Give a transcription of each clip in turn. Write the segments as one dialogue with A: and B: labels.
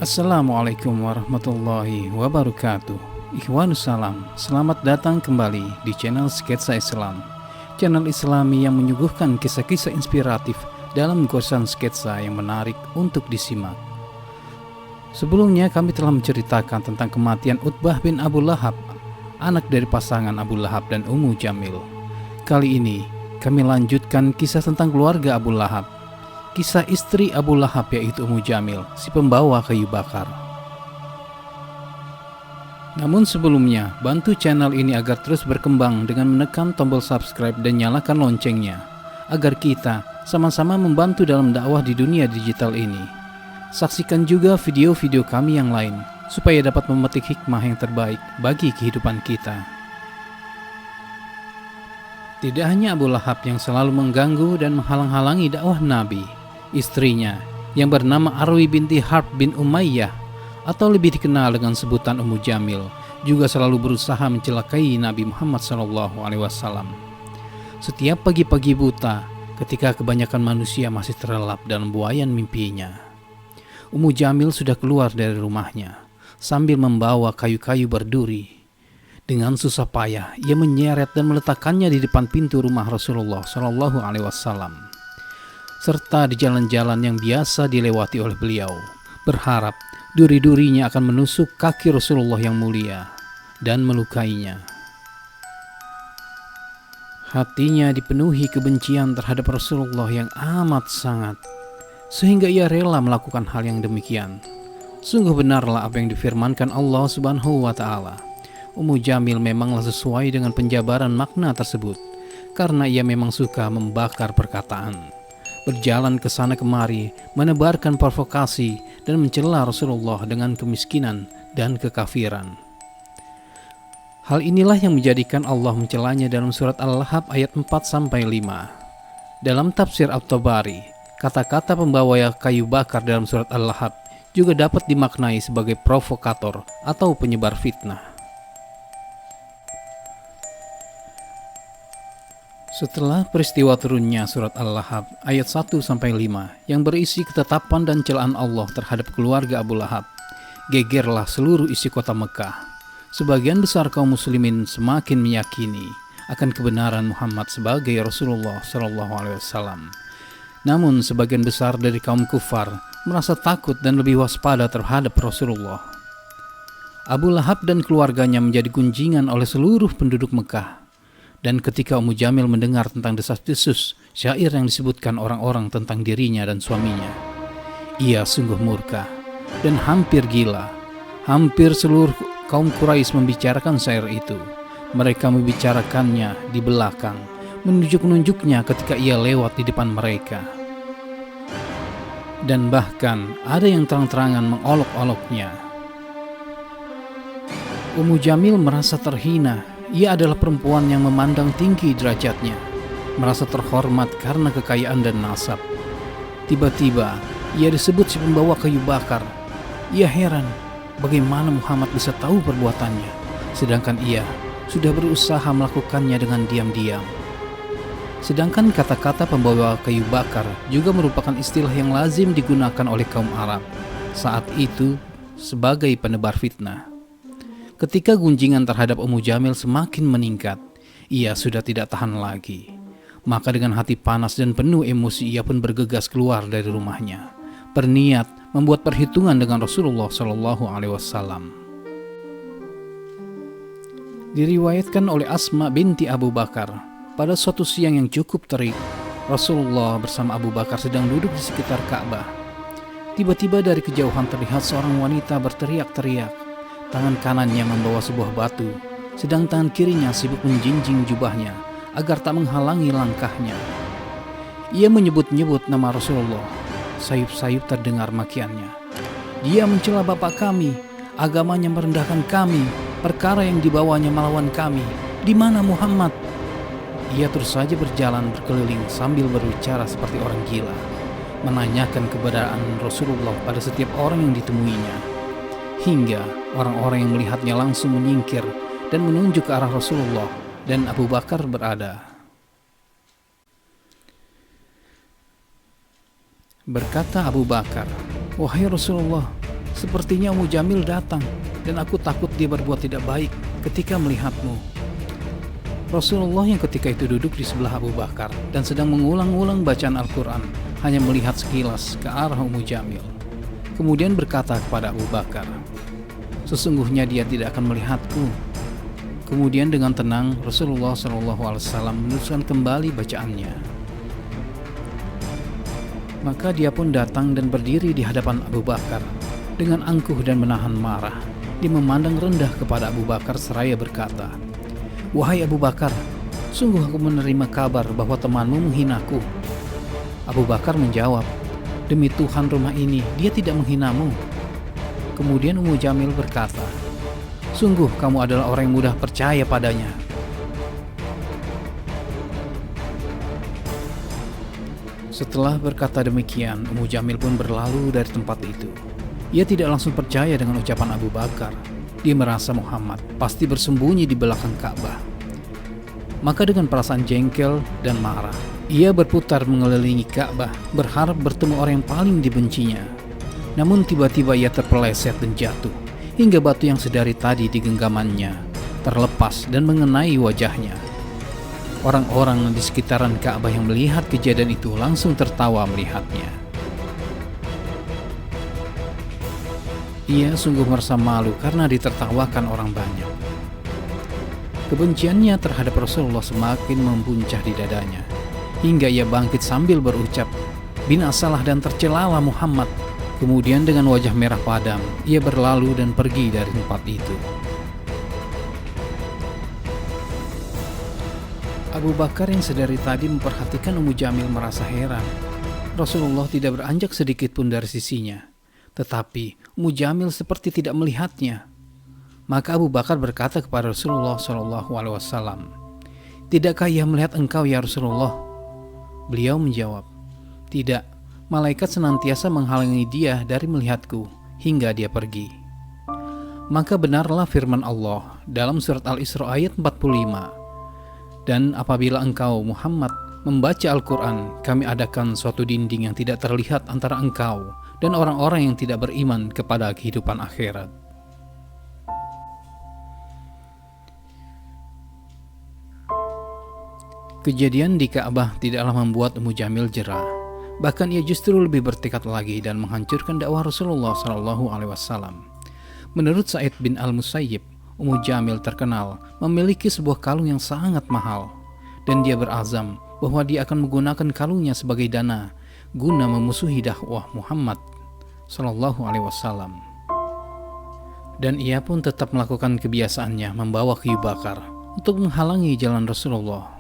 A: Assalamualaikum warahmatullahi wabarakatuh. Ikhwanus salam, selamat datang kembali di channel Sketsa Islam, channel Islami yang menyuguhkan kisah-kisah inspiratif dalam goresan sketsa yang menarik untuk disimak. Sebelumnya kami telah menceritakan tentang kematian Utbah bin Abu Lahab, anak dari pasangan Abu Lahab dan Ummu Jamil. Kali ini kami lanjutkan kisah tentang keluarga Abu Lahab, kisah istri Abu Lahab yaitu Ummu Jamil, si pembawa kayu bakar. Namun sebelumnya, bantu channel ini agar terus berkembang dengan menekan tombol subscribe dan nyalakan loncengnya, agar kita sama-sama membantu dalam dakwah di dunia digital ini. Saksikan juga video-video kami yang lain, supaya dapat memetik hikmah yang terbaik bagi kehidupan kita. Tidak hanya Abu Lahab yang selalu mengganggu dan menghalang-halangi dakwah Nabi, istrinya yang bernama Arwi binti Harb bin Umayyah atau lebih dikenal dengan sebutan Ummu Jamil juga selalu berusaha mencelakai Nabi Muhammad SAW. Setiap pagi-pagi buta, ketika kebanyakan manusia masih terlelap dalam buayan mimpinya, Ummu Jamil sudah keluar dari rumahnya sambil membawa kayu-kayu berduri. Dengan susah payah ia menyeret dan meletakkannya di depan pintu rumah Rasulullah SAW, serta di jalan-jalan yang biasa dilewati oleh beliau, berharap duri-durinya akan menusuk kaki Rasulullah yang mulia dan melukainya. Hatinya dipenuhi kebencian terhadap Rasulullah yang amat sangat, sehingga ia rela melakukan hal yang demikian. Sungguh benarlah apa yang difirmankan Allah Subhanahu wa Ta'ala. Ummu Jamil memanglah sesuai dengan penjabaran makna tersebut, karena ia memang suka membakar perkataan, berjalan ke sana kemari, menebarkan provokasi dan mencela Rasulullah dengan kemiskinan dan kekafiran. Hal inilah yang menjadikan Allah mencelanya dalam surat Al-Lahab ayat 4-5. Dalam tafsir At-Tabari, kata-kata pembawa kayu bakar dalam surat Al-Lahab juga dapat dimaknai sebagai provokator atau penyebar fitnah. Setelah peristiwa turunnya surat Al-Lahab ayat 1-5 yang berisi ketetapan dan celaan Allah terhadap keluarga Abu Lahab, gegerlah seluruh isi kota Mekah. Sebagian besar kaum muslimin semakin meyakini akan kebenaran Muhammad sebagai Rasulullah SAW. Namun sebagian besar dari kaum kufar merasa takut dan lebih waspada terhadap Rasulullah. Abu Lahab dan keluarganya menjadi gunjingan oleh seluruh penduduk Mekah. Dan ketika Ummu Jamil mendengar tentang desas-desus syair yang disebutkan orang-orang tentang dirinya dan suaminya, ia sungguh murka dan hampir gila. Hampir seluruh kaum Quraisy membicarakan syair itu. Mereka membicarakannya di belakang, menunjuk-nunjuknya ketika ia lewat di depan mereka. Dan bahkan ada yang terang-terangan mengolok-oloknya. Ummu Jamil merasa terhina. Ia adalah perempuan yang memandang tinggi derajatnya, merasa terhormat karena kekayaan dan nasab. Tiba-tiba ia disebut si pembawa kayu bakar. Ia heran bagaimana Muhammad bisa tahu perbuatannya, sedangkan ia sudah berusaha melakukannya dengan diam-diam. Sedangkan kata-kata pembawa kayu bakar juga merupakan istilah yang lazim digunakan oleh kaum Arab saat itu sebagai penebar fitnah. Ketika gunjingan terhadap Ummu Jamil semakin meningkat, ia sudah tidak tahan lagi. Maka dengan hati panas dan penuh emosi ia pun bergegas keluar dari rumahnya, berniat membuat perhitungan dengan Rasulullah SAW. Diriwayatkan oleh Asma binti Abu Bakar, pada suatu siang yang cukup terik, Rasulullah bersama Abu Bakar sedang duduk di sekitar Ka'bah. Tiba-tiba dari kejauhan terlihat seorang wanita berteriak-teriak. Tangan kanannya membawa sebuah batu, sedang tangan kirinya sibuk menjinjing jubahnya agar tak menghalangi langkahnya. Ia menyebut-nyebut nama Rasulullah. Sayup-sayup terdengar makiannya. Dia mencela bapak kami, agamanya merendahkan kami, perkara yang dibawanya melawan kami. Di mana Muhammad? Ia terus saja berjalan berkeliling sambil berbicara seperti orang gila, menanyakan keberadaan Rasulullah pada setiap orang yang ditemuinya. Hingga orang-orang yang melihatnya langsung menyingkir dan menunjuk ke arah Rasulullah dan Abu Bakar berada. Berkata Abu Bakar, "Wahai Rasulullah, Sepertinya Ummu Jamil datang, dan aku takut dia berbuat tidak baik ketika melihatmu." Rasulullah yang ketika itu duduk di sebelah Abu Bakar dan sedang mengulang-ulang bacaan Al-Quran hanya melihat sekilas ke arah Ummu Jamil. Kemudian berkata kepada Abu Bakar, "Sesungguhnya dia tidak akan melihatku." Kemudian dengan tenang Rasulullah SAW meneruskan kembali bacaannya. Maka dia pun datang dan berdiri di hadapan Abu Bakar dengan angkuh dan menahan marah. Dia memandang rendah kepada Abu Bakar seraya berkata, "Wahai Abu Bakar, sungguh aku menerima kabar bahwa temanmu menghinaku." Abu Bakar menjawab, "Demi Tuhan rumah ini, dia tidak menghinamu." Kemudian Ummu Jamil berkata, "Sungguh kamu adalah orang yang mudah percaya padanya." Setelah berkata demikian, Ummu Jamil pun berlalu dari tempat itu. Ia tidak langsung percaya dengan ucapan Abu Bakar. Dia merasa Muhammad pasti bersembunyi di belakang Ka'bah. Maka dengan perasaan jengkel dan marah, ia berputar mengelilingi Ka'bah, berharap bertemu orang yang paling dibencinya. Namun tiba-tiba ia terpeleset dan jatuh, hingga batu yang sedari tadi di genggamannya terlepas dan mengenai wajahnya. Orang-orang di sekitaran Ka'bah yang melihat kejadian itu langsung tertawa melihatnya. Ia sungguh merasa malu karena ditertawakan orang banyak. Kebenciannya terhadap Rasulullah semakin membuncah di dadanya, hingga ia bangkit sambil berucap, "Binasalah dan tercelalah Muhammad." Kemudian dengan wajah merah padam, ia berlalu dan pergi dari tempat itu. Abu Bakar yang sedari tadi memperhatikan Ummu Jamil merasa heran. Rasulullah tidak beranjak sedikit pun dari sisinya. Tetapi Ummu Jamil seperti tidak melihatnya. Maka Abu Bakar berkata kepada Rasulullah SAW, "Tidakkah ia melihat engkau ya Rasulullah?" Beliau menjawab, "Tidak, malaikat senantiasa menghalangi dia dari melihatku hingga dia pergi." Maka benarlah firman Allah dalam surat Al-Isra ayat 45, "Dan apabila engkau Muhammad membaca Al-Quran, kami adakan suatu dinding yang tidak terlihat antara engkau dan orang-orang yang tidak beriman kepada kehidupan akhirat." Kejadian di Ka'bah tidaklah membuat Ummu Jamil jera. Bahkan ia justru lebih bertekad lagi dan menghancurkan dakwah Rasulullah SAW. Menurut Sa'id bin Al-Musayyib, Ummu Jamil terkenal memiliki sebuah kalung yang sangat mahal, dan dia berazam bahwa dia akan menggunakan kalungnya sebagai dana guna memusuhi dakwah Muhammad SAW. Dan ia pun tetap melakukan kebiasaannya membawa kayu bakar untuk menghalangi jalan Rasulullah.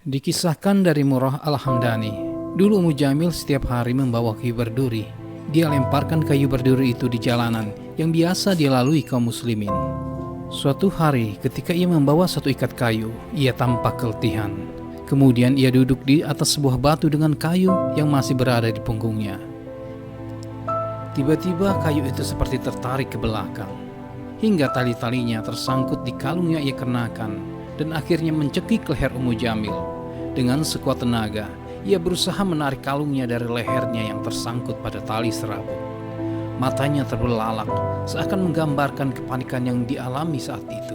A: Dikisahkan dari Murrah Al-Hamdani, dulu Ummu Jamil setiap hari membawa kayu berduri. Dia lemparkan kayu berduri itu di jalanan yang biasa dilalui kaum muslimin. Suatu hari ketika ia membawa satu ikat kayu, ia tampak keletihan. Kemudian ia duduk di atas sebuah batu dengan kayu yang masih berada di punggungnya. Tiba-tiba kayu itu seperti tertarik ke belakang, hingga tali-talinya tersangkut di kalung yang ia kenakan dan akhirnya mencekik leher Ummu Jamil. Dengan sekuat tenaga, ia berusaha menarik kalungnya dari lehernya yang tersangkut pada tali serabut. Matanya terbelalak, seakan menggambarkan kepanikan yang dialami saat itu.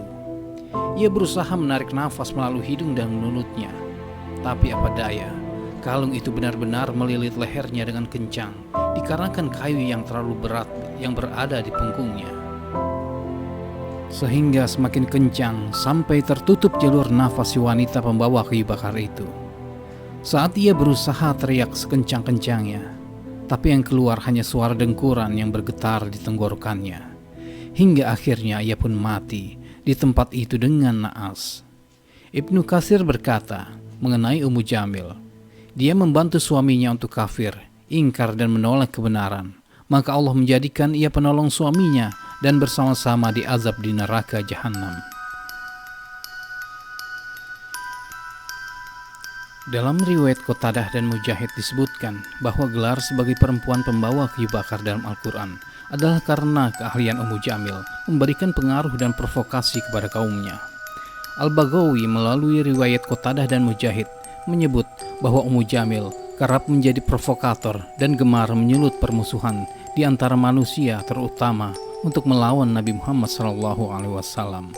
A: Ia berusaha menarik nafas melalui hidung dan mulutnya. Tapi apa daya, kalung itu benar-benar melilit lehernya dengan kencang, dikarenakan kayu yang terlalu berat yang berada di punggungnya. Sehingga semakin kencang sampai tertutup jalur nafas si wanita pembawa kayu bakar itu. Saat ia berusaha teriak sekencang-kencangnya, tapi yang keluar hanya suara dengkuran yang bergetar di tenggorokannya. Hingga akhirnya ia pun mati di tempat itu dengan naas. Ibnu Katsir berkata mengenai Ummu Jamil, dia membantu suaminya untuk kafir, ingkar dan menolak kebenaran. Maka Allah menjadikan ia penolong suaminya dan bersama-sama diazab di neraka Jahannam. Dalam riwayat Qatadah dan Mujahid disebutkan bahwa gelar sebagai perempuan pembawa kayu bakar dalam Al-Quran adalah karena keahlian Ummu Jamil memberikan pengaruh dan provokasi kepada kaumnya. Al-Baghawi melalui riwayat Qatadah dan Mujahid menyebut bahwa Ummu Jamil kerap menjadi provokator dan gemar menyulut permusuhan di antara manusia terutama untuk melawan Nabi Muhammad SAW.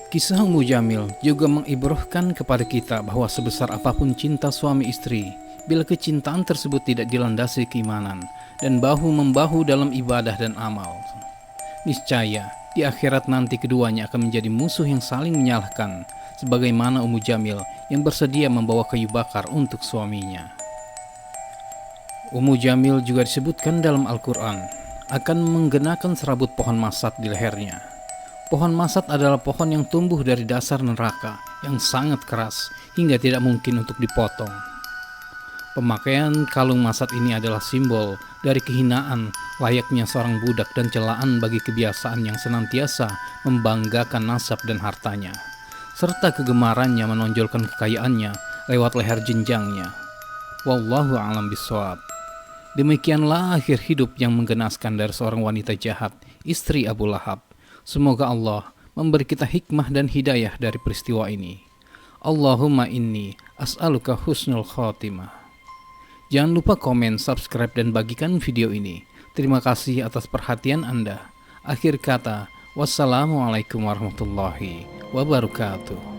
A: Kisah Ummu Jamil juga mengibrahkan kepada kita bahwa sebesar apapun cinta suami istri, bila kecintaan tersebut tidak dilandasi keimanan dan bahu-membahu dalam ibadah dan amal, niscaya di akhirat nanti keduanya akan menjadi musuh yang saling menyalahkan, sebagaimana Ummu Jamil yang bersedia membawa kayu bakar untuk suaminya. Ummu Jamil juga disebutkan dalam Al-Quran akan menggenakan serabut pohon masat di lehernya. Pohon masat adalah pohon yang tumbuh dari dasar neraka yang sangat keras hingga tidak mungkin untuk dipotong. Pemakaian kalung masat ini adalah simbol dari kehinaan layaknya seorang budak dan celaan bagi kebiasaan yang senantiasa membanggakan nasab dan hartanya, serta kegemarannya menonjolkan kekayaannya lewat leher jenjangnya. Wallahu a'lam bishawab. Demikianlah akhir hidup yang menggenaskan dari seorang wanita jahat, istri Abu Lahab. Semoga Allah memberi kita hikmah dan hidayah dari peristiwa ini. Allahumma inni as'aluka husnul khotimah. Jangan lupa komen, subscribe, dan bagikan video ini. Terima kasih atas perhatian Anda. Akhir kata, wassalamualaikum warahmatullahi wabarakatuh.